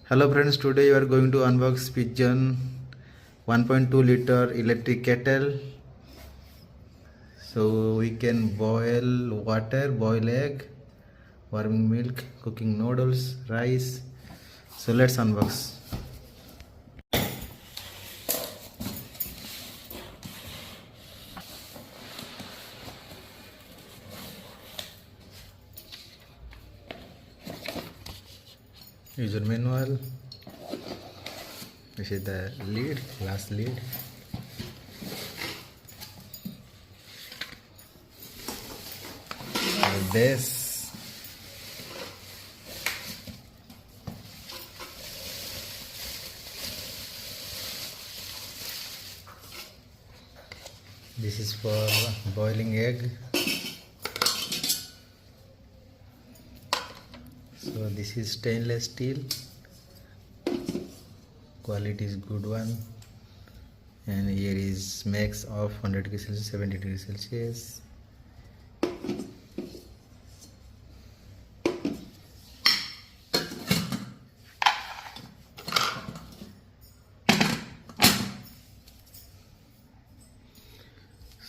Hello friends, today we are going to unbox Pegion 1.2 liter electric kettle. So we can boil water, boil egg, warming milk, cooking noodles, rice. So let's unbox. User manual. This is the lid, glass lid. This. This is for boiling egg. So this is stainless steel. Quality is good one. And here is max of 100 degrees Celsius, 70 degrees Celsius.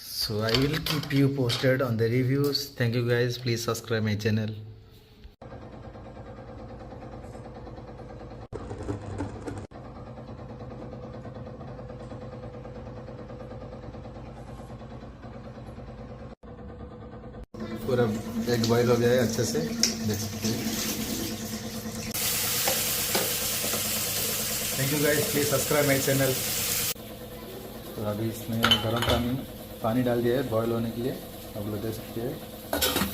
So I will keep you posted on the reviews. Thank you guys. Please subscribe my channel. पूरा egg boil हो गया है अच्छे से, देख सकते हैं. Thank you guys, please subscribe my channel. तो अभी इसमें गर्म पानी डाल दिया है बॉईल होने के लिए, आप लोग देख सकते हैं.